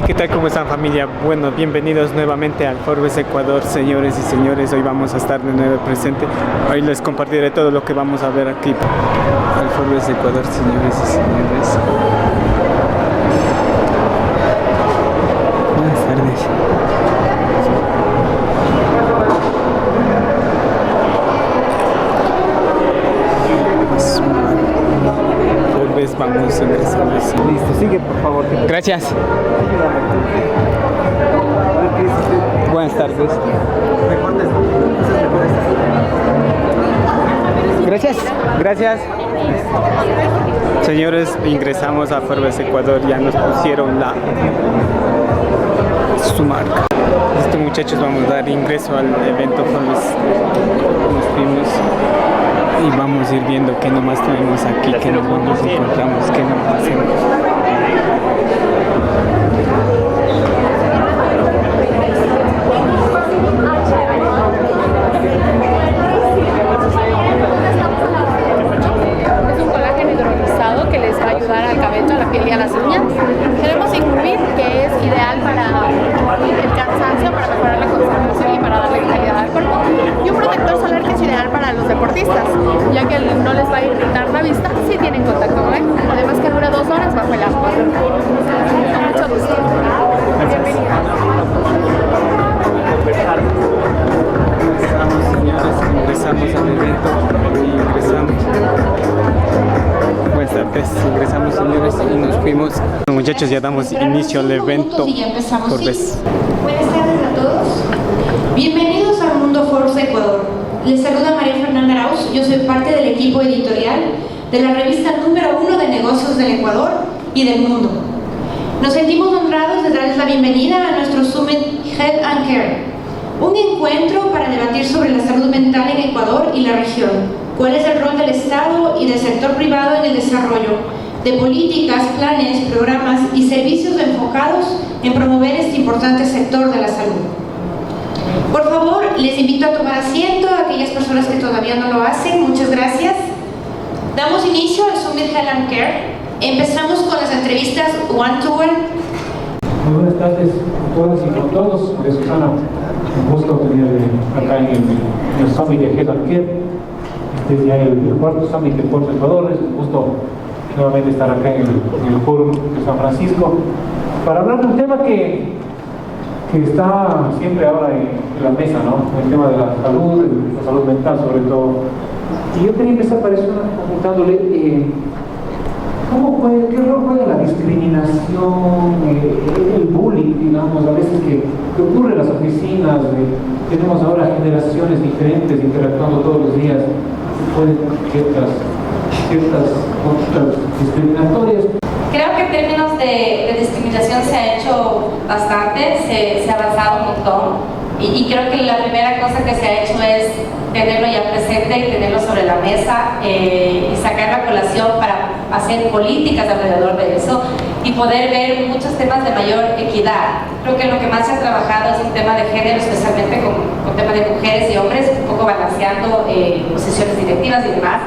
¿Qué tal? ¿Cómo están, familia? Bueno, bienvenidos nuevamente al Forbes Ecuador, señores y señores. Hoy vamos a estar de nuevo presente. Hoy les compartiré todo lo que vamos a ver aquí al Forbes Ecuador, señores y señores. Buenas tardes. Vamos a ingresar. Listo, sigue por favor. Gracias. Buenas tardes. Gracias. Gracias. Señores, ingresamos a Forbes Ecuador. Ya nos pusieron su marca. Listo, muchachos, vamos a dar ingreso al evento Forbes. Nos fuimos. Y vamos a ir viendo qué nomás tenemos aquí, qué nos encontramos, qué nos hacemos. Es un colágeno hidrolizado que les va a ayudar al cabello, a la piel y a las uñas. Tenemos Incubit, que es ideal para el cansancio, para mejorar la concentración y para darle vitalidad al cuerpo. Y un protector solar que es ideal para los deportistas, ya que no les va a irritar la vista si tienen contacto con él. Además que dura 2 horas bajo el agua. Con mucho gusto. Bienvenidos. Ingresamos al evento y ingresamos. Buenas tardes, ingresamos, señores, y nos fuimos. Muchachos, ya damos inicio al evento Forbes. Buenas tardes a todos. Bienvenidos al Mundo Forbes Ecuador. Les saluda María Fernanda Arauz. Yo soy parte del equipo editorial de la revista número 1 de negocios del Ecuador y del mundo. Nos sentimos honrados de darles la bienvenida a nuestro Summit Health and Care, un encuentro para debatir sobre la salud mental en Ecuador y la región. ¿Cuál es el rol del Estado y del sector privado en el desarrollo de políticas, planes, programas y servicios enfocados en promover este importante sector de la salud? Por favor, les invito a tomar asiento a aquellas personas que todavía no lo hacen. Muchas gracias. Damos inicio al Summit Health and Care. Empezamos con las entrevistas one-to-one. Muy buenas tardes a todas y a todos. María Susana, un gusto tener acá en el Summit de Health and Care. Este es ya el cuarto Summit de Puerto Ecuador. Es un gusto nuevamente estar acá en el Foro de San Francisco para hablar de un tema que está siempre ahora en la mesa, ¿no? El tema de la salud mental sobre todo. Y yo quería empezar para eso preguntándole ¿qué rol juega la discriminación, el bullying, digamos, a veces que ocurre en las oficinas? Tenemos ahora generaciones diferentes interactuando todos los días, pueden ciertas conductas discriminatorias. Creo que en términos de discriminación se ha hecho bastante, se ha avanzado un montón y creo que la primera cosa que se ha hecho es tenerlo ya presente y tenerlo sobre la mesa y sacar la colación para hacer políticas alrededor de eso y poder ver muchos temas de mayor equidad. Creo que lo que más se ha trabajado es el tema de género, especialmente con tema de mujeres y hombres, un poco balanceando posiciones directivas y demás.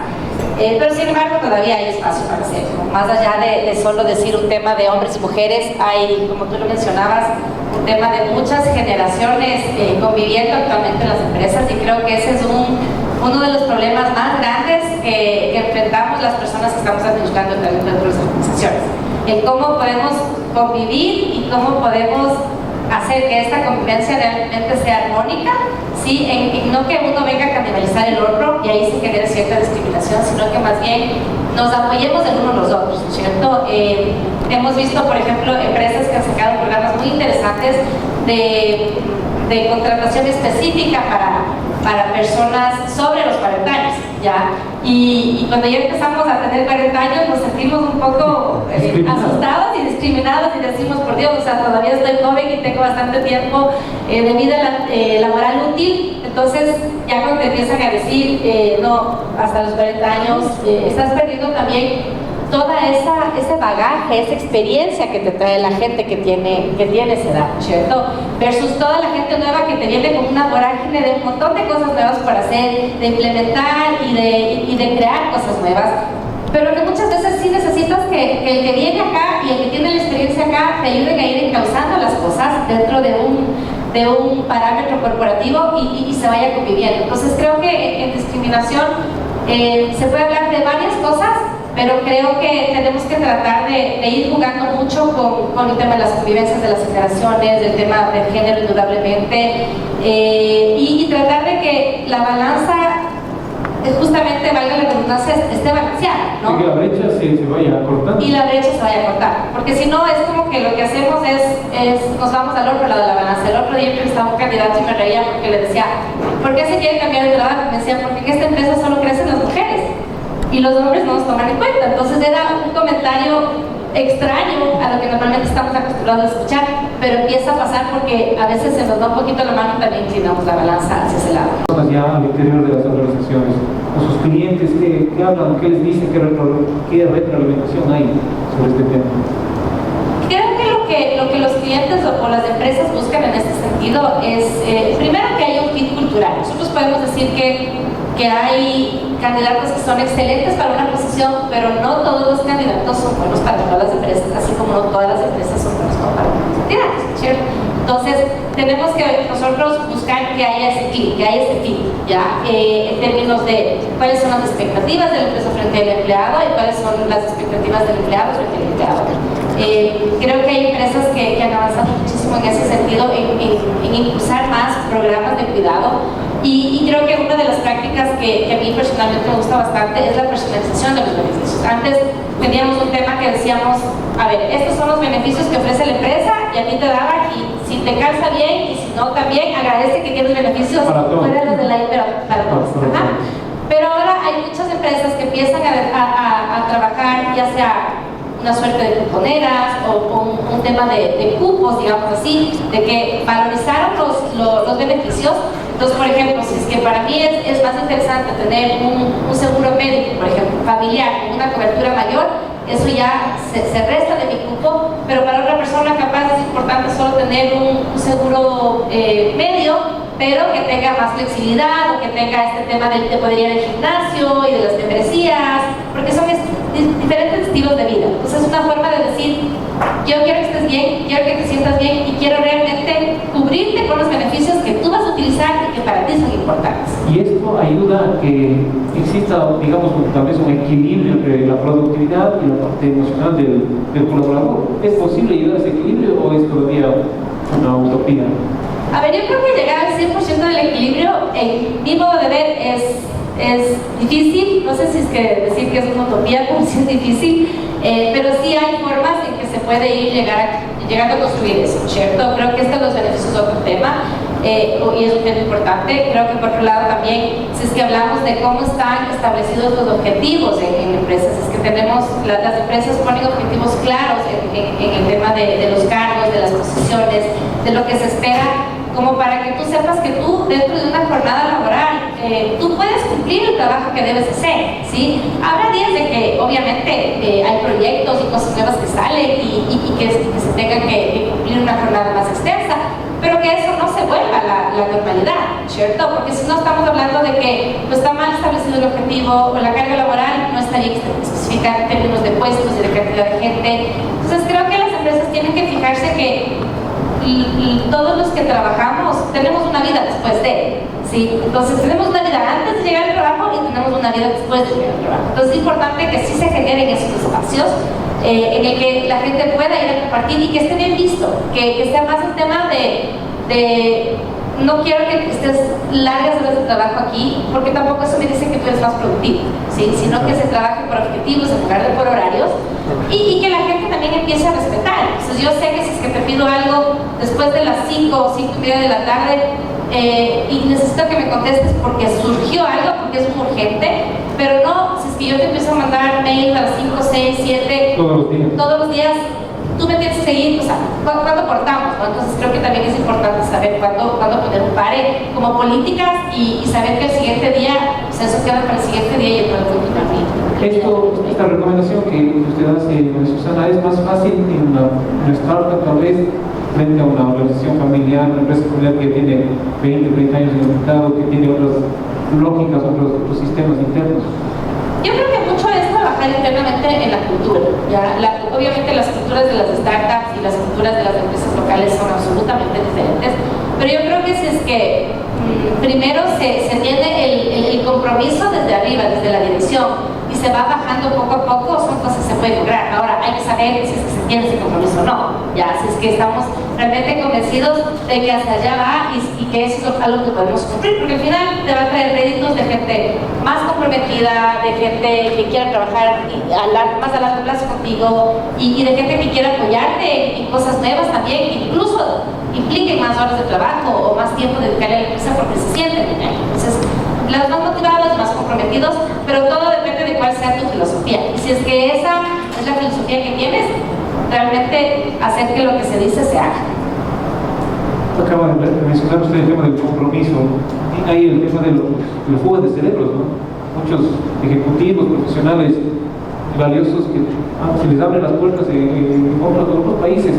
Pero sin embargo todavía hay espacio para hacerlo. Más allá de solo decir un tema de hombres y mujeres, hay, como tú lo mencionabas, un tema de muchas generaciones conviviendo actualmente en las empresas y creo que ese es uno de los problemas más grandes que enfrentamos las personas que estamos administrando el talento dentro de las organizaciones. El cómo podemos convivir y cómo podemos hacer que esta convivencia realmente sea armónica, ¿sí? No que uno venga a canibalizar el otro y ahí se genere cierta discriminación, sino que más bien nos apoyemos el uno a los otros, ¿cierto? Hemos visto, por ejemplo, empresas que han sacado programas muy interesantes de contratación específica para personas sobre los 40 años, ¿ya? Y cuando ya empezamos a tener 40 años nos sentimos un poco asustados y discriminados y decimos, por Dios, o sea, todavía estoy joven y tengo bastante tiempo de vida laboral útil. Entonces, ya cuando te empiezan a decir, no, hasta los 40 años, estás perdiendo también toda ese bagaje, esa experiencia que te trae la gente que tiene esa edad, ¿cierto? Versus toda la gente nueva que te viene con una vorágine de un montón de cosas nuevas para hacer, de implementar y de crear cosas nuevas. pero que muchas veces sí necesitas que el que viene acá y el que tiene la experiencia acá te ayuden a ir encauzando las cosas dentro de un parámetro corporativo y se vaya conviviendo. Entonces creo que en discriminación se puede hablar de varias cosas, pero creo que tenemos que tratar de ir jugando mucho con el tema de las convivencias de las generaciones, del tema del género indudablemente, y tratar de que la balanza justamente, valga la redundancia, esté balanceada, ¿no? Que la brecha se vaya cortando. Y la brecha se vaya a cortar, porque si no es como que lo que hacemos es nos vamos al otro lado de la balanza. El otro día entrevistaba a un candidato y me reía porque le decía, ¿por qué se quiere cambiar de trabajo? Me decía, porque en esta empresa solo crecen las mujeres y los hombres no nos toman en cuenta. Entonces era un comentario extraño a lo que normalmente estamos acostumbrados a escuchar, pero empieza a pasar porque a veces se nos da un poquito la mano y también inclinamos la balanza hacia ese lado. Ya al interior de las organizaciones, con sus clientes, ¿qué hablan? ¿Qué les dicen? ¿Qué retroalimentación hay sobre este tema? Creo que lo que los clientes o las empresas buscan en este sentido es, primero, que haya un fit cultural. Nosotros podemos decir que hay candidatos que son excelentes para una posición, pero no todos los candidatos son buenos para todas las empresas, así como no todas las empresas son buenas para los candidatos, ¿cierto? Entonces, tenemos que nosotros buscar que haya ese clic, que haya ese fit, ¿ya? En términos de cuáles son las expectativas de la empresa frente al empleado y cuáles son las expectativas del empleado frente al empleado. Creo que hay empresas que han avanzado muchísimo en ese sentido, en impulsar más programas de cuidado. Y creo que una de las prácticas que a mí personalmente me gusta bastante es la personalización de los beneficios. Antes teníamos un tema que decíamos, a ver, estos son los beneficios que ofrece la empresa y a ti te daban, y si te calza bien y si no también, agradece que tienes beneficios fuera los de la pero para todos. Pero ahora hay muchas empresas que empiezan a trabajar, ya sea una suerte de cuponeras o un tema de cupos, digamos así, de que valorizaron los beneficios. Entonces, por ejemplo, si es que para mí es más interesante tener un seguro médico, por ejemplo, familiar, con una cobertura mayor, eso ya se resta de mi cupo, pero para otra persona capaz es importante solo tener un seguro medio, pero que tenga más flexibilidad o que tenga este tema de poder ir al gimnasio y de las membresías, porque son diferentes estilos de vida. Entonces es una forma de decir, yo quiero que estés bien, quiero que te sientas bien y quiero realmente cubrirte con los beneficios que tú vas a utilizar y que para ti son importantes. Y esto ayuda a que exista, digamos, tal vez un equilibrio entre la productividad y la parte emocional del colaborador. ¿Es posible llegar a ese equilibrio o es todavía una utopía? A ver, yo creo que llegar al 100% del equilibrio, en mi modo de ver, es difícil. No sé si es que decir que es una utopía, pero sí es difícil, pero sí hay formas en que se puede ir llegando a construir eso, ¿cierto? Creo que los beneficios es otro tema, y es un tema importante. Creo que por otro lado también, si es que hablamos de cómo están establecidos los objetivos en empresas, es que tenemos, las empresas ponen objetivos claros en el tema de los cargos, de las posiciones, de lo que se espera, como para que tú sepas que tú, dentro de una jornada laboral, tú puedes cumplir el trabajo que debes hacer, ¿sí? Habrá días de que obviamente hay proyectos y cosas nuevas que salen y que se tengan que cumplir una jornada más extensa, pero que eso no se vuelva la normalidad, ¿cierto? Porque si no, estamos hablando de que no está mal establecido el objetivo, o la carga laboral no está bien especificada en términos de puestos y de cantidad de gente. Entonces creo que las empresas tienen que fijarse que todos los que trabajamos tenemos una vida después de, ¿sí? Entonces tenemos una vida antes de llegar al trabajo y tenemos una vida después de llegar al trabajo. Entonces es importante que sí se generen esos espacios en el que la gente pueda ir a compartir y que esté bien visto, que sea más el tema de no quiero que estés largas horas de trabajo aquí, porque tampoco eso me dice que tú eres más productivo, ¿sí? Sino que se trabaje por objetivos en lugar de por horarios, y que la gente también empiece a respetar. Entonces yo sé que si es que te pido algo después de las 5 o 5:30 de la tarde y necesito que me contestes porque surgió algo, porque es un urgente, pero no, si es que yo te empiezo a mandar mail a las 5, 6, 7 todos los días, tú me tienes que seguir, o sea, ¿cuándo cortamos? ¿No? Entonces creo que también es importante saber cuándo poner un pare como políticas y saber que el siguiente día, o sea, eso queda para el siguiente día y el puedo continuar bien. Esta recomendación que usted hace, Susana, es más fácil en una startup tal vez, frente a una organización familiar, una empresa familiar que tiene 20, 30 años en el mercado, que tiene otras lógicas, otros sistemas internos. Yo creo que mucho es trabajar trabajar internamente en la cultura. Obviamente las culturas de las startups y las culturas de las empresas locales son absolutamente diferentes, pero yo creo que si es que primero se tiene el compromiso desde arriba, desde la dirección, y se va bajando poco a poco, son cosas que se pueden lograr. Ahora hay que saber si es que se tiene ese compromiso o no, si es que estamos realmente convencidos de que hacia allá va y que eso es algo que podemos cumplir, porque al final te va a traer réditos de gente más comprometida, de gente que quiera trabajar más a largo plazo contigo y de gente que quiera apoyarte en cosas nuevas también, que incluso impliquen más horas de trabajo o más tiempo dedicarle a la empresa porque se sienten bien ahí. Entonces, los más motivados, más comprometidos, pero todo depende de cuál sea tu filosofía. Y si es que esa es la filosofía que tienes, realmente hacer que lo que se dice se haga. Acaba de mencionar usted el tema del compromiso. Y hay el tema de la fuga de cerebros, ¿no? Muchos ejecutivos, profesionales valiosos que se les abren las puertas en otros países.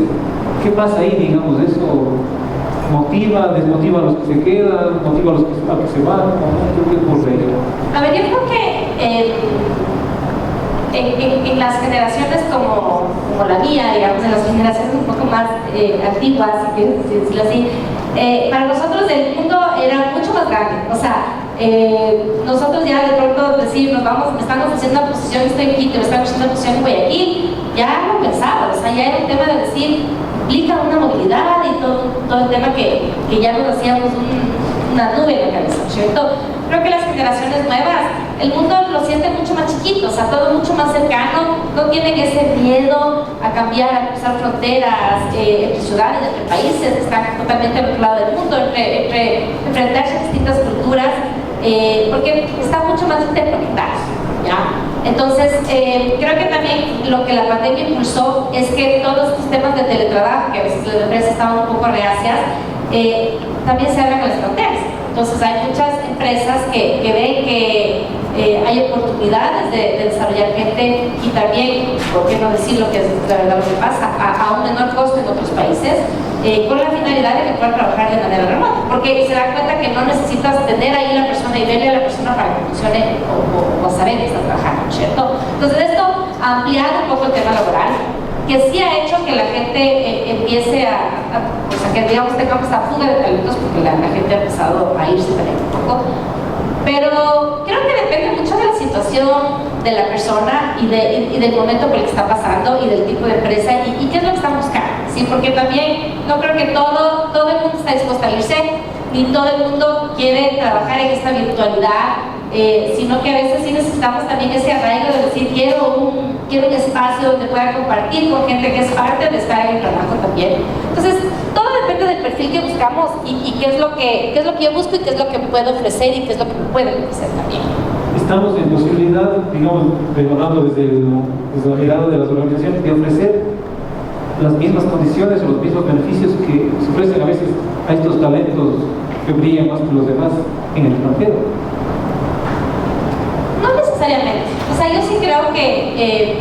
¿Qué pasa ahí, digamos? ¿Eso motiva, desmotiva a los que se quedan, motiva a los que se van? ¿Qué ocurre? A ver, yo creo que en las generaciones como la mía, digamos, en las generaciones un poco más antiguas, si quieres decirlo así, para nosotros el mundo era mucho más grande. O sea, nosotros ya de pronto decir, me están ofreciendo una posición, estoy en Quito, me están ofreciendo una posición en Guayaquil, ya lo pensaba. O sea, ya era un tema de decir, implica una movilidad y todo el tema que ya nos hacíamos una nube en la cabeza, ¿cierto? Creo que las generaciones nuevas, el mundo lo siente mucho más chiquito, o sea, todo mucho más cercano, no tienen ese miedo a cambiar, a cruzar fronteras entre ciudades, entre países, están totalmente al otro lado del mundo, entre enfrentarse a distintas culturas, porque están mucho más interconectados, ¿ya? Entonces, creo que también lo que la pandemia impulsó es que todos estos temas de teletrabajo, que a veces las empresas estaban un poco reacias, también se abran las fronteras. Entonces hay muchas empresas que ven que hay oportunidades de desarrollar gente y también, por qué no decir lo que es la verdad lo que pasa, a un menor costo en otros países, con la finalidad de que puedan trabajar de manera remota, porque se dan cuenta que no necesitas tener ahí la persona y verle a la persona para que funcione o saber que está trabajando, ¿cierto? Entonces esto ha ampliado un poco el tema laboral, que sí ha hecho que la gente empiece o sea, que digamos tengamos esta fuga de talentos porque la gente ha empezado a irse también un poco, pero creo que depende mucho de la situación de la persona y del momento por el que está pasando y del tipo de empresa y qué es lo que están buscando, ¿sí? Porque también no creo que todo el mundo está dispuesto a irse, ni todo el mundo quiere trabajar en esta virtualidad, sino que a veces sí necesitamos también ese arraigo de decir quiero un espacio donde pueda compartir con gente que es parte de estar en el trabajo también. Entonces, todo depende del perfil que buscamos y qué es lo que yo busco y qué es lo que puedo ofrecer y qué es lo que me pueden ofrecer también. Estamos en posibilidad, digamos, hablando desde la mirada de las organizaciones, de ofrecer las mismas condiciones o los mismos beneficios que se ofrecen a veces a estos talentos que brillan más que los demás en el extranjero. No necesariamente. O sea, yo sí creo que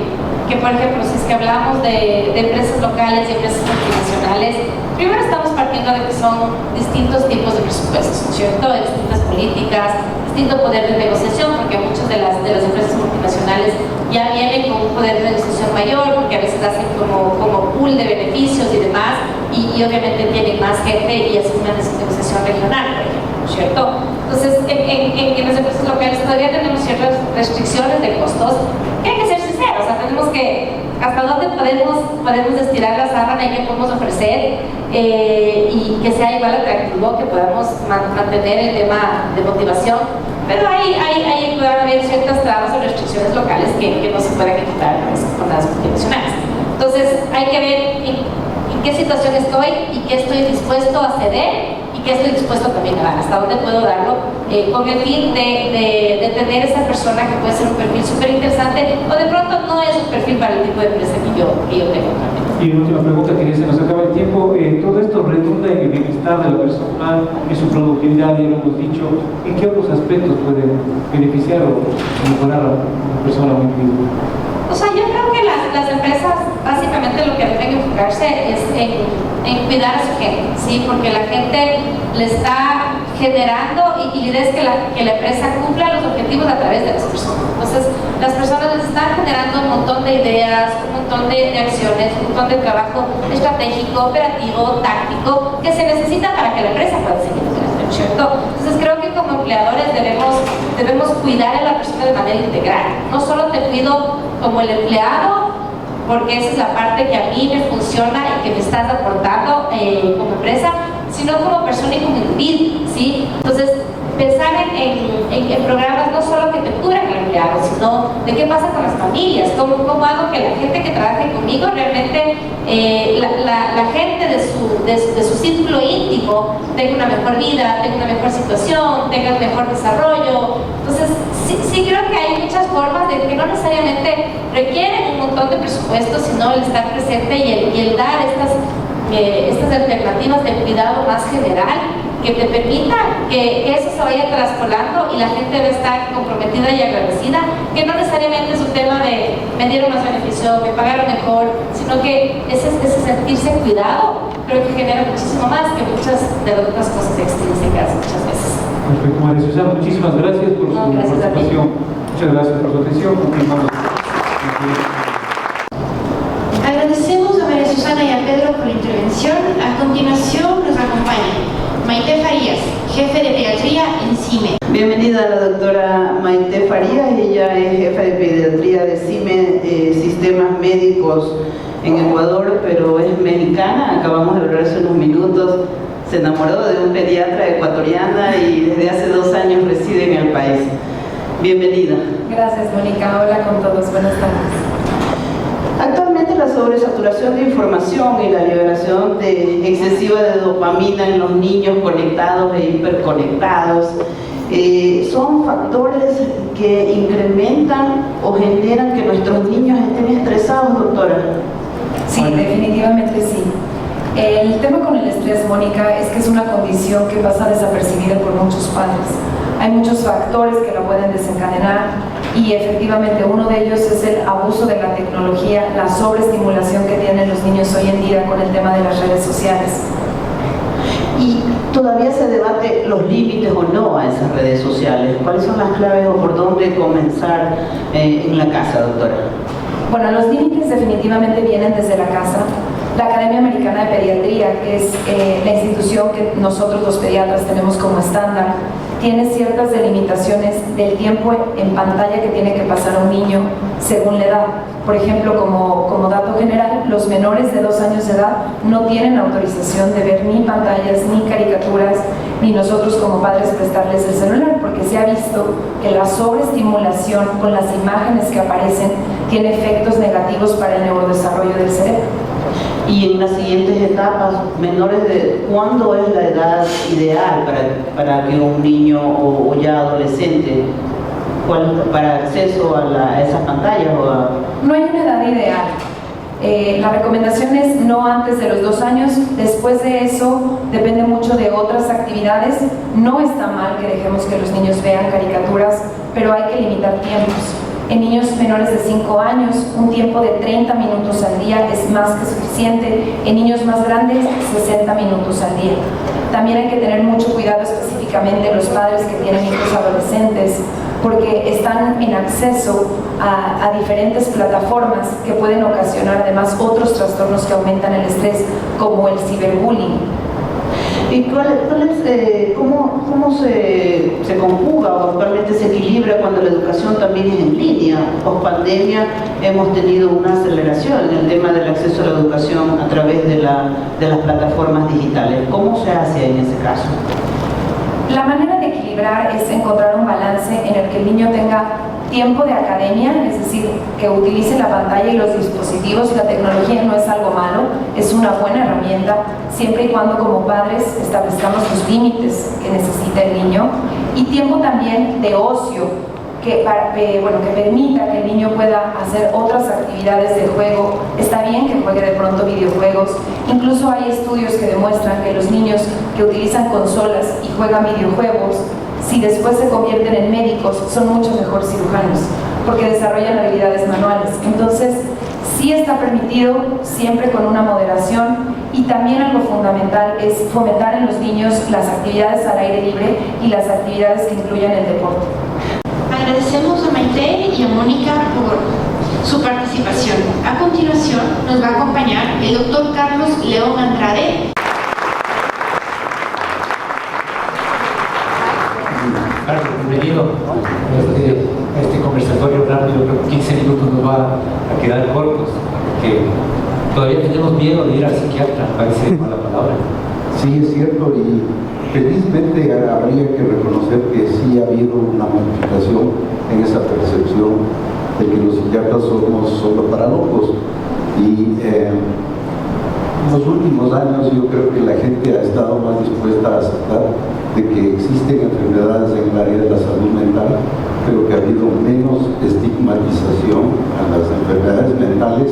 por ejemplo, si es que hablamos de empresas locales y empresas multinacionales, primero estamos partiendo de que son distintos tipos de presupuestos, ¿cierto? De distintas políticas, distinto poder de negociación, porque muchas de las empresas multinacionales ya vienen con un poder de negociación mayor, porque a veces hacen como pool de beneficios y demás, y obviamente tienen más gente y hacen una negociación regional, por ejemplo, ¿cierto? Entonces, en las empresas locales todavía tenemos ciertas restricciones de costos, que hay que ser sinceros, o sea, tenemos que hasta dónde podemos estirar la sábana y qué podemos ofrecer y que sea igual atractivo, que podamos mantener el tema de motivación, pero hay pueden haber ciertas trabas o restricciones locales que no se pueden quitar con las multinacionales. Entonces hay que ver en qué situación estoy y qué estoy dispuesto a ceder y qué estoy dispuesto también a dar, hasta dónde puedo darlo, con el fin de tener esa persona que puede ser un perfil súper interesante o de pronto no es un perfil para el tipo de empresa que yo tengo también. Y última pregunta, que se nos acaba el tiempo. Todo esto redunda en el bienestar de la persona, en su productividad, ya lo hemos dicho. ¿En qué otros aspectos puede beneficiar o mejorar a la persona o individuo? O sea, yo creo que las empresas básicamente lo que deben enfocarse es en cuidar a su gente, ¿sí? Porque la gente le está generando y la idea es que la empresa cumpla los objetivos a través de las personas. Entonces, las personas les están generando un montón de ideas, un montón de acciones, un montón de trabajo estratégico, operativo, táctico, que se necesita para que la empresa pueda seguir creciendo, ¿cierto? Entonces, creo que como empleadores debemos cuidar a la persona de manera integral. No solo te cuido como el empleado, porque esa es la parte que a mí me funciona y que me estás aportando como empresa, sino como persona y como individuo, ¿sí? Entonces, pensar en programas no solo que te cubran al empleado, sino de qué pasa con las familias, cómo hago que la gente que trabaje conmigo realmente, la gente de su círculo íntimo tenga una mejor vida, tenga una mejor situación, tenga un mejor desarrollo. Entonces, sí creo que hay muchas formas de que no necesariamente requieren un montón de presupuesto, sino el estar presente y el dar estas alternativas de cuidado más general que te permitan que eso se vaya traspolando y la gente debe estar comprometida y agradecida, que no necesariamente es un tema de me dieron más beneficio, me pagaron mejor, sino que ese sentirse cuidado creo que genera muchísimo más que muchas de las otras cosas extrínsecas muchas veces. Perfecto, María Susana, muchísimas gracias por su participación. Muchas gracias por su atención. Agradecemos a María Susana y a Pedro por la intervención. A continuación nos acompaña Maite Farías, jefe de pediatría en CIME. Bienvenida a la doctora Maite Farías, ella es jefa de pediatría de CIME, Sistemas Médicos en Ecuador, pero es mexicana. Acabamos de hablar hace unos minutos, se enamoró de un pediatra ecuatoriana y desde hace 2 años reside en el país. Bienvenida. Gracias, Mónica. Hola con todos. Buenas tardes. Actualmente la sobresaturación de información y la liberación excesiva de dopamina en los niños conectados e hiperconectados son factores que incrementan o generan que nuestros niños estén estresados, doctora. Sí, definitivamente sí. El tema con el estrés, Mónica, es que es una condición que pasa desapercibida por muchos padres. Hay muchos factores que la pueden desencadenar y efectivamente uno de ellos es el abuso de la tecnología, la sobreestimulación que tienen los niños hoy en día con el tema de las redes sociales. Y todavía se debate los límites o no a esas redes sociales. ¿Cuáles son las claves o por dónde comenzar en la casa, doctora? Bueno, los límites definitivamente vienen desde la casa. La Academia Americana de Pediatría, que es la institución que nosotros los pediatras tenemos como estándar, tiene ciertas delimitaciones del tiempo en pantalla que tiene que pasar un niño según la edad. Por ejemplo, como dato general, los menores de 2 años de edad no tienen autorización de ver ni pantallas, ni caricaturas, ni nosotros como padres prestarles el celular, porque se ha visto que la sobreestimulación con las imágenes que aparecen tiene efectos negativos para el neurodesarrollo del cerebro. Y en las siguientes etapas, menores de ¿cuándo es la edad ideal para que un niño o ya adolescente para acceso a esas pantallas? No hay una edad ideal. La recomendación es no antes de los 2 años. Después de eso depende mucho de otras actividades. No está mal que dejemos que los niños vean caricaturas, pero hay que limitar tiempos. En niños menores de 5 años, un tiempo de 30 minutos al día es más que suficiente. En niños más grandes, 60 minutos al día. También hay que tener mucho cuidado específicamente los padres que tienen hijos adolescentes, porque están en acceso a diferentes plataformas que pueden ocasionar además otros trastornos que aumentan el estrés, como el ciberbullying. ¿Y cómo se conjuga o actualmente se equilibra cuando la educación también es en línea? Post pandemia hemos tenido una aceleración en el tema del acceso a la educación a través de las plataformas digitales. ¿Cómo se hace en ese caso? La manera de equilibrar es encontrar un balance en el que el niño tenga tiempo de academia, es decir, que utilice la pantalla y los dispositivos. La tecnología no es algo malo, es una buena herramienta, siempre y cuando como padres establezcamos los límites que necesita el niño, y tiempo también de ocio, que permita que el niño pueda hacer otras actividades de juego. Está bien que juegue de pronto videojuegos. Incluso hay estudios que demuestran que los niños que utilizan consolas y juegan videojuegos, si después se convierten en médicos, son mucho mejor cirujanos. porque desarrollan habilidades manuales. Entonces, sí está permitido, siempre con una moderación, y también algo fundamental es fomentar en los niños las actividades al aire libre y las actividades que incluyan el deporte. Agradecemos a Maite y a Mónica por su participación. A continuación nos va a acompañar el doctor Carlos León Andrade. Carlos, bienvenido a este conversatorio rápido. Creo que 15 minutos nos va a quedar cortos, porque todavía tenemos miedo de ir al psiquiatra, parece mala palabra. Sí, es cierto, y felizmente habría que reconocer que sí ha habido una modificación en esa percepción de que los psiquiatras somos solo para locos. Y en los últimos años yo creo que la gente ha estado más dispuesta a aceptar de que existen enfermedades en el área de la salud mental, pero que ha habido menos estigmatización a las enfermedades mentales.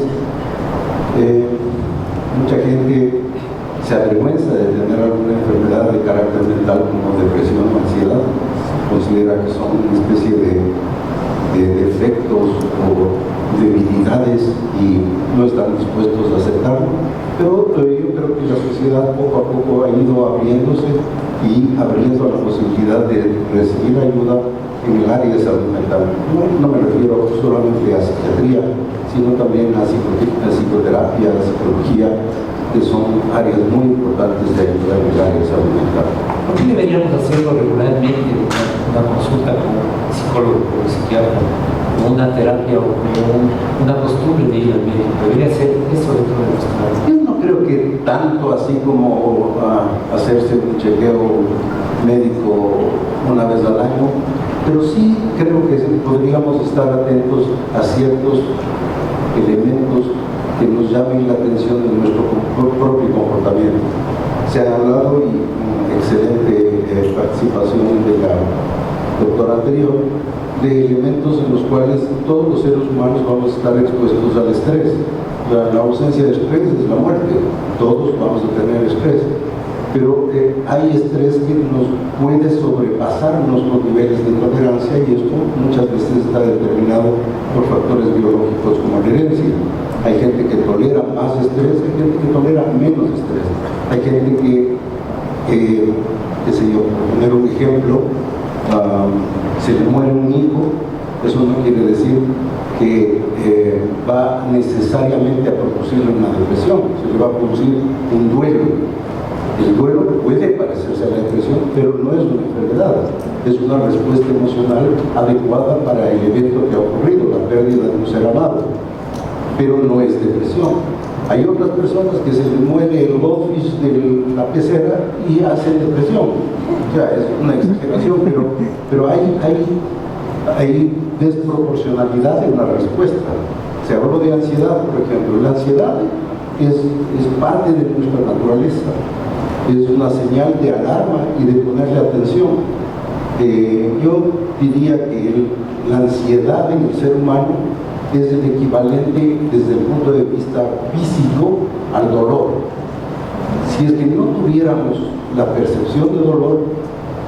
Mucha gente se avergüenza de tener alguna enfermedad de carácter mental como depresión o ansiedad, considera que son una especie de defectos o debilidades y no están dispuestos a aceptarlo, pero yo creo que la sociedad poco a poco ha ido abriéndose y abriendo la posibilidad de recibir ayuda en el área de salud mental. No me refiero solamente a psiquiatría, sino también a psicoterapia, a psicología, que son áreas muy importantes de ayuda en el área de salud mental. ¿Por qué deberíamos hacerlo regularmente, una consulta con un psicólogo o un psiquiatra, como una terapia o como una costumbre de ir al médico? ¿Debería ser eso dentro de nuestra área? Yo no creo que tanto así como hacerse un chequeo médico una vez al año, pero sí creo que podríamos estar atentos a ciertos elementos que nos llamen la atención de nuestro propio comportamiento. Se ha hablado, y excelente participación de la doctora anterior, de elementos en los cuales todos los seres humanos vamos a estar expuestos al estrés. La ausencia de estrés es la muerte, todos vamos a tener estrés, pero hay estrés que nos puede sobrepasarnos los niveles de tolerancia, y esto muchas veces está determinado por factores biológicos como la herencia. Hay gente que tolera más estrés, hay gente que tolera menos estrés. Hay gente que, qué sé yo, por poner un ejemplo, se le muere un hijo, eso no quiere decir que va necesariamente a producirle una depresión, se le va a producir un duelo. El duelo puede parecerse a la depresión, pero no es una enfermedad, es una respuesta emocional adecuada para el evento que ha ocurrido, la pérdida de un ser amado, pero no es depresión. Hay otras personas que se les muere el goldfish de la pecera y hacen depresión. O sea, es una exageración, pero hay desproporcionalidad en la respuesta. Se habló de ansiedad, por ejemplo. La ansiedad es parte de nuestra naturaleza, es una señal de alarma y de ponerle atención. Yo diría que la ansiedad en el ser humano es el equivalente desde el punto de vista físico al dolor. Si es que no tuviéramos la percepción de dolor,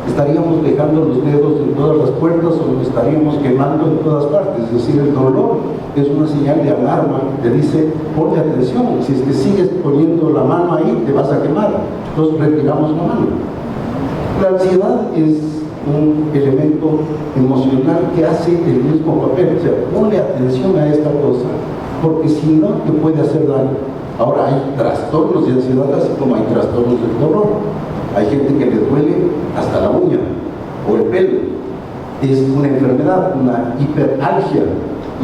estaríamos dejando los dedos en todas las puertas o nos estaríamos quemando en todas partes. Es decir, el dolor es una señal de alarma que dice: ponle atención, si es que sigues poniendo la mano ahí te vas a quemar, entonces retiramos la mano. La ansiedad es un elemento emocional que hace el mismo papel, o sea, ponle atención a esta cosa, porque si no te puede hacer daño. Ahora, hay trastornos de ansiedad así como hay trastornos del dolor. Hay gente que le duele hasta la uña o el pelo, es una enfermedad, una hiperalgia.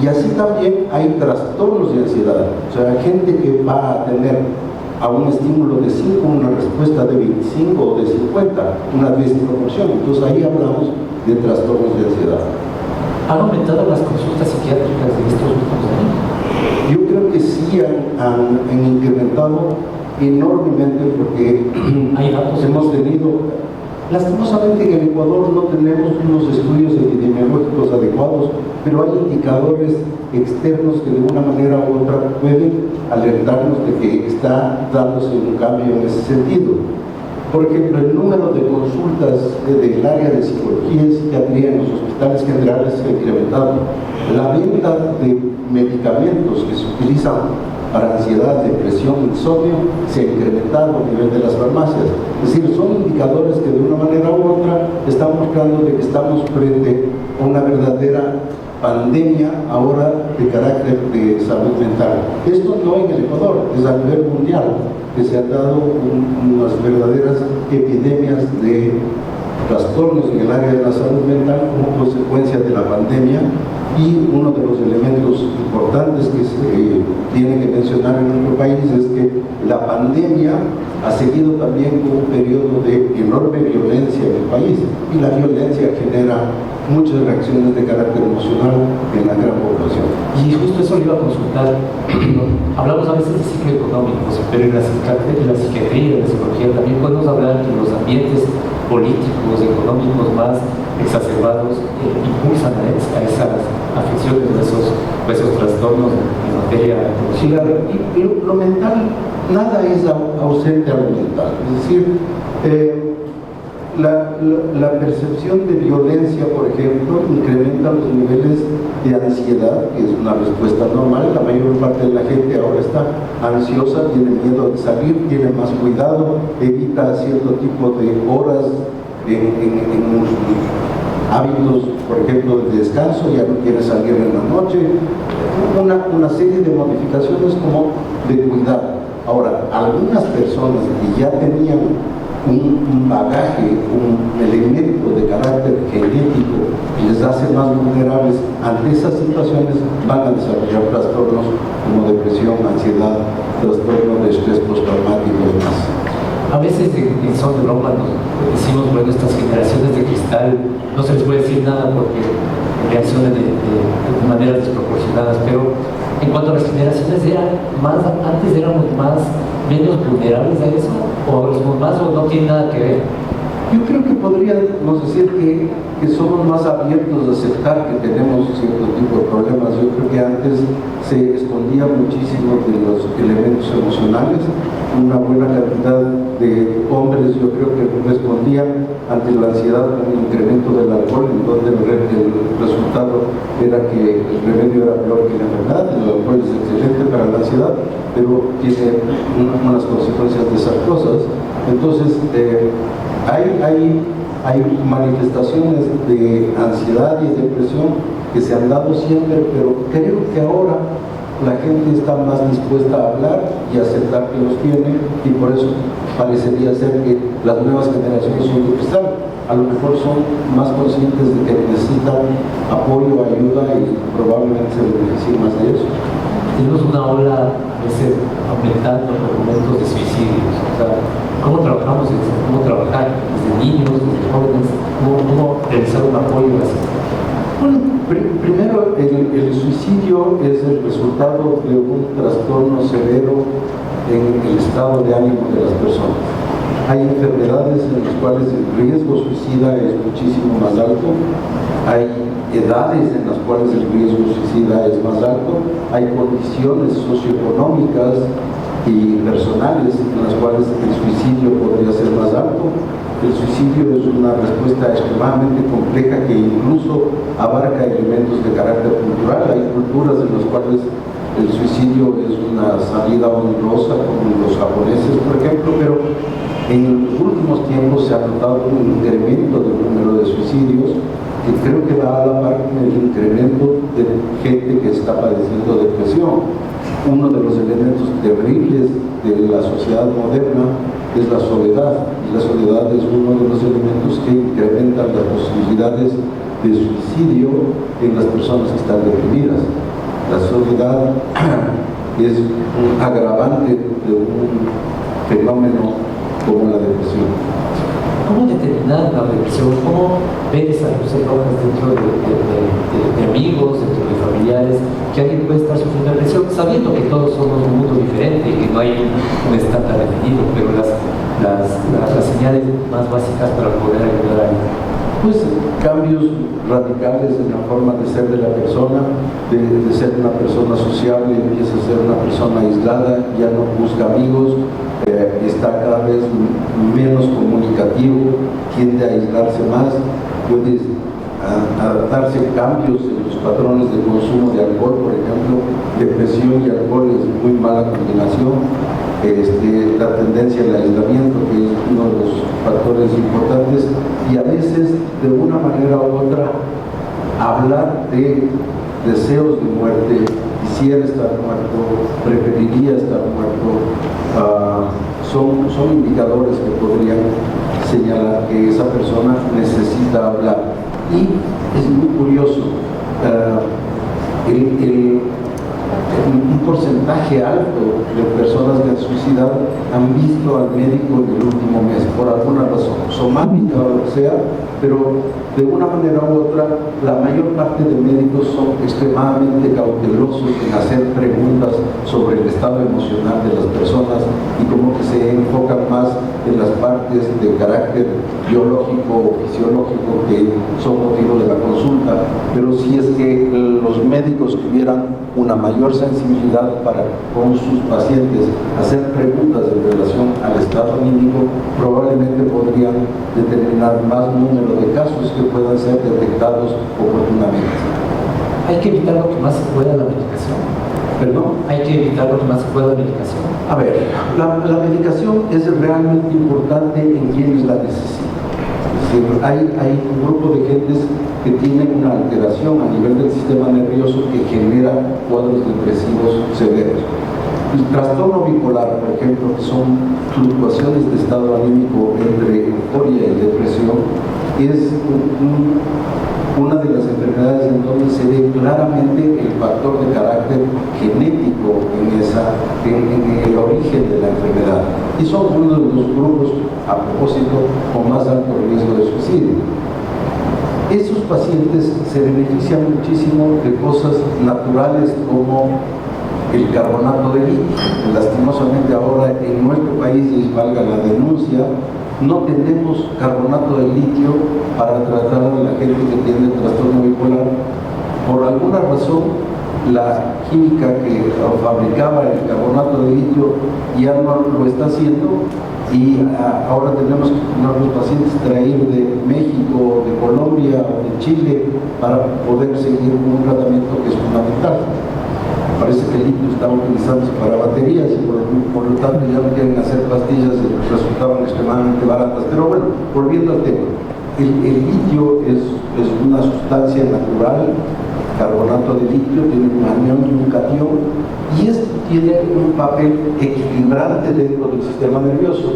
Y así también hay trastornos de ansiedad, o sea, hay gente que va a tener a un estímulo de 5 una respuesta de 25 o de 50, una desproporción. Entonces ahí hablamos de trastornos de ansiedad. ¿Han aumentado las consultas psiquiátricas de estos últimos años? Yo creo que sí han incrementado enormemente, porque hay datos. Hemos tenido, lastimosamente en el Ecuador no tenemos unos estudios epidemiológicos adecuados, pero hay indicadores externos que de una manera u otra pueden alertarnos de que está dándose un cambio en ese sentido. Por ejemplo, el número de consultas del área de psicología y psiquiatría en los hospitales generales se ha incrementado. La venta de medicamentos que se utilizan para ansiedad, depresión, insomnio, se ha incrementado a nivel de las farmacias. Es decir, son indicadores que de una manera u otra están mostrando de que estamos frente a una verdadera pandemia ahora de carácter de salud mental. Esto no en el Ecuador, es a nivel mundial que se han dado unas verdaderas epidemias de trastornos en el área de la salud mental como consecuencia de la pandemia. Y uno de los elementos importantes que se tiene que mencionar en nuestro país es que la pandemia ha seguido también con un periodo de enorme violencia en el país, y la violencia genera muchas reacciones de carácter emocional en la gran población. Y justo eso le iba a consultar. Hablamos a veces de ciclo económico, pero en la psiquiatría y en la psicología también podemos hablar que los ambientes políticos, económicos más exacerbados impulsan a esas afecciones, a esos trastornos en materia emocional. Y lo mental, nada es ausente a lo mental. Es decir, la percepción de violencia, por ejemplo, incrementa los niveles de ansiedad, que es una respuesta normal. La mayor parte de la gente ahora está ansiosa, tiene miedo de salir, tiene más cuidado, evita cierto tipo de horas en hábitos, por ejemplo, de descanso, ya no quiere salir en la noche, una serie de modificaciones como de cuidado. Ahora, algunas personas que ya tenían un bagaje, un elemento de carácter genético que les hace más vulnerables ante esas situaciones, van a desarrollar trastornos como depresión, ansiedad, trastornos de estrés postraumático y demás. A veces en son de broma nos decimos, bueno, estas generaciones de cristal no se les puede decir nada porque reaccionan de maneras desproporcionadas, pero en cuanto a las generaciones antes éramos menos vulnerables a eso, o somos más, o no tiene nada que ver. Yo creo que podríamos decir que somos más abiertos a aceptar que tenemos cierto tipo de problemas. Yo creo que antes se escondía muchísimo de los elementos emocionales. Una buena cantidad de hombres, yo creo que respondían ante la ansiedad con el incremento del alcohol, en donde el resultado era que el remedio era peor que la enfermedad. El alcohol es excelente para la ansiedad, pero tiene unas consecuencias desastrosas. Entonces, hay manifestaciones de ansiedad y depresión que se han dado siempre, pero creo que ahora la gente está más dispuesta a hablar y a aceptar que los tiene, y por eso parecería ser que las nuevas generaciones son de cristal. A lo mejor son más conscientes de que necesitan apoyo, ayuda, y probablemente se beneficien más de eso. Tenemos una ola a veces aumentando los momentos de suicidios. O sea, ¿cómo trabajamos en eso? ¿Cómo trabajar desde niños, desde jóvenes? ¿Cómo realizar un apoyo así? Bueno, primero, el suicidio es el resultado de un trastorno severo en el estado de ánimo de las personas. Hay enfermedades en las cuales el riesgo suicida es muchísimo más alto, hay edades en las cuales el riesgo suicida es más alto, hay condiciones socioeconómicas y personales en las cuales el suicidio podría ser más alto. El suicidio es una respuesta extremadamente compleja que incluso abarca elementos de carácter cultural. Hay culturas en las cuales el suicidio es una salida honrosa, como los japoneses, por ejemplo, pero en los últimos tiempos se ha notado un incremento del número de suicidios, que creo que va a la par con el incremento de gente que está padeciendo depresión. Uno de los elementos terribles de la sociedad moderna es la soledad, y la soledad es uno de los elementos que incrementan las posibilidades de suicidio en las personas que están deprimidas. La soledad es un agravante de un fenómeno como la depresión. ¿Cómo determinar la depresión? ¿Cómo ver esas luces rojas dentro de amigos, dentro de familiares, que alguien puede estar sufriendo depresión, sabiendo que todos somos un mundo diferente y que no hay un estándar definido, pero las señales más básicas para poder ayudar a alguien? Pues cambios radicales en la forma de ser de la persona, de ser una persona sociable, empieza a ser una persona aislada, ya no busca amigos, está cada vez menos comunicativo, tiende a aislarse más, puede adaptarse a cambios en los patrones de consumo de alcohol, por ejemplo. Depresión y alcohol es muy mala combinación. La tendencia al aislamiento, que es uno de los factores importantes, y a veces de una manera u otra hablar de deseos de muerte, quisiera estar muerto, preferiría estar muerto, son indicadores que podrían señalar que esa persona necesita hablar. Y es muy curioso, un porcentaje alto de personas que han suicidado han visto al médico en el último mes por alguna razón, somática o lo que sea, pero de una manera u otra la mayor parte de médicos son extremadamente cautelosos en hacer preguntas sobre el estado emocional de las personas y como que se enfocan más en las partes de carácter biológico o fisiológico que son motivo de la consulta. Pero si es que los médicos tuvieran una mayor sensibilidad para con sus pacientes hacer preguntas en relación al estado anímico, probablemente podrían determinar más número de casos que puedan ser detectados oportunamente. Hay que evitar lo que más se pueda la medicación. ¿Perdón? Hay que evitar lo que más se pueda la medicación. A ver, la medicación es realmente importante en quienes la necesitan. Es decir, hay un grupo de gentes que tienen una alteración a nivel del sistema nervioso que genera cuadros depresivos severos. El trastorno bipolar, por ejemplo, que son fluctuaciones de estado anímico entre euforia y depresión, es una de las enfermedades en donde se ve claramente el factor de carácter genético en el origen de la enfermedad. Y son uno de los grupos, a propósito, con más alto riesgo de suicidio. Esos pacientes se benefician muchísimo de cosas naturales como el carbonato de litio. Lastimosamente ahora en nuestro país, y valga la denuncia, no tenemos carbonato de litio para tratar a la gente que tiene trastorno bipolar. Por alguna razón, la química que fabricaba el carbonato de litio ya no lo está haciendo y ahora tenemos que tener los pacientes traer de México, de Colombia o de Chile para poder seguir con un tratamiento que es fundamental. Parece que el litio está utilizándose para baterías y por lo tanto ya no quieren hacer pastillas y resultaban extremadamente baratas. Pero bueno, volviendo al tema, el litio es una sustancia natural, carbonato de litio, tiene un anión y un catión, y esto tiene un papel equilibrante dentro del sistema nervioso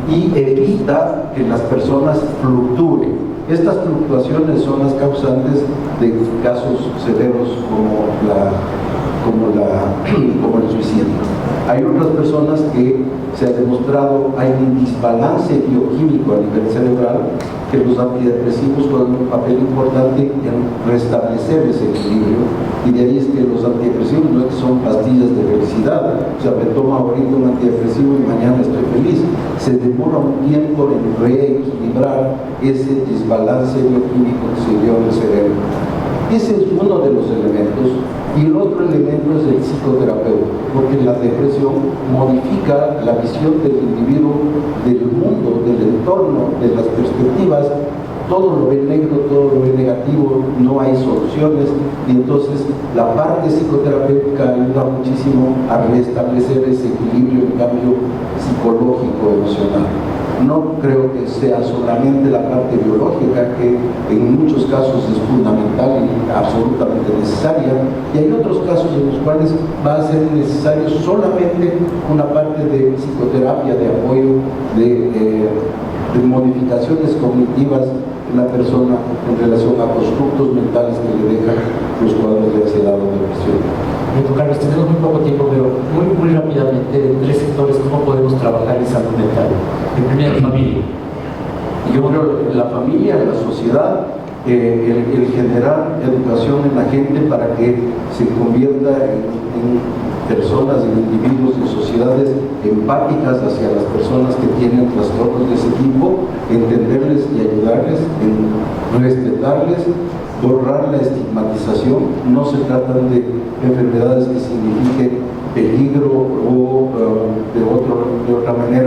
y evita que las personas fluctúen. Estas fluctuaciones son las causantes de casos severos como el suicidio. Hay otras personas que se ha demostrado hay un desbalance bioquímico a nivel cerebral que los antidepresivos juegan un papel importante en restablecer ese equilibrio, y de ahí es que los antidepresivos no es que son pastillas de felicidad, o sea, me tomo ahorita un antidepresivo y mañana estoy feliz. Se demora un tiempo en reequilibrar ese desbalance bioquímico que se dio en el cerebro. Ese es uno de los elementos, y el otro elemento es el psicoterapeuta, porque la depresión modifica la visión del individuo, del mundo, del entorno, de las perspectivas. Todo lo ve negro, todo lo ve negativo, no hay soluciones, y entonces la parte psicoterapéutica ayuda muchísimo a restablecer ese equilibrio, en cambio psicológico, emocional. No creo que sea solamente la parte biológica, que en muchos casos es fundamental y absolutamente necesaria, y hay otros casos en los cuales va a ser necesario solamente una parte de psicoterapia, de apoyo, de modificaciones cognitivas en la persona en relación a constructos mentales que le dejan los cuadros de ansiedad o depresión. Carlos, tenemos muy poco tiempo, pero muy rápidamente, en 3 sectores, ¿cómo podemos trabajar en salud mental? En primer lugar, la familia. Yo creo que la familia, la sociedad, el generar educación en la gente para que se convierta en personas, en individuos, en sociedades empáticas hacia las personas que tienen trastornos de ese tipo, entenderles y ayudarles, en respetarles, borrar la estigmatización. No se tratan de enfermedades que signifiquen peligro o de otra manera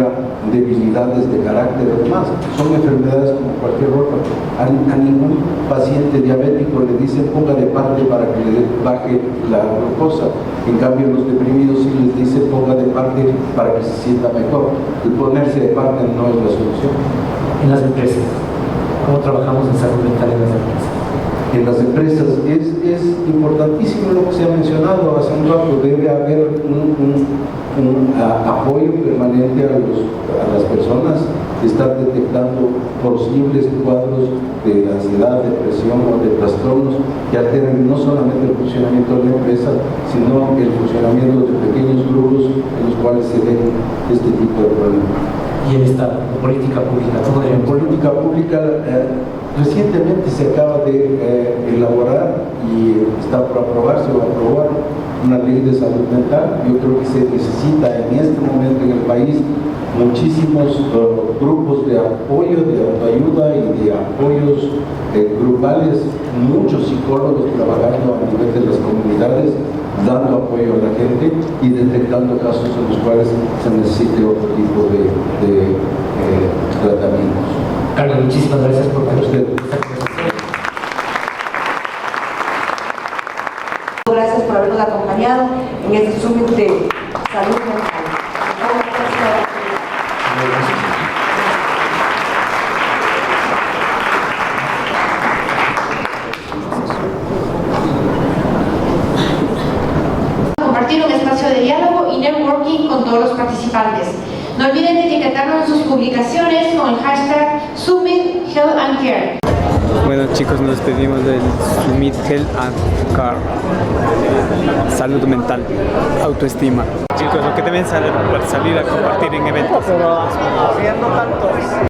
debilidades de carácter o demás. Son enfermedades como cualquier otra. A ningún paciente diabético le dicen ponga de parte para que le baje la glucosa. En cambio, los deprimidos sí les dicen ponga de parte para que se sienta mejor. El ponerse de parte no es la solución. En las empresas, ¿cómo trabajamos en salud mental en las empresas? En las empresas es importantísimo lo que se ha mencionado hace un rato. Debe haber un apoyo permanente a las personas, estar detectando posibles cuadros de ansiedad, depresión o de trastornos que alteren no solamente el funcionamiento de la empresa, sino el funcionamiento de pequeños grupos en los cuales se ven este tipo de problemas. Y el Estado, la política pública. En política pública, recientemente se acaba de elaborar y está por aprobarse o aprobar una ley de salud mental. Yo creo que se necesita en este momento en el país muchísimos grupos de apoyo, de autoayuda y de apoyos grupales, muchos psicólogos trabajando a nivel de las comunidades, dando apoyo a la gente y detectando casos en los cuales se necesite otro tipo de tratamientos. Carlos, muchísimas gracias por usted. Gracias por habernos acompañado en este summit de salud mental. Compartir un espacio de diálogo y networking con todos los participantes. No olviden etiquetarnos en sus publicaciones con el hashtag Summit Health and Care. Bueno chicos, nos despedimos del Summit Health and Care. Salud mental, autoestima. Chicos, lo que deben saber para salir a compartir en eventos.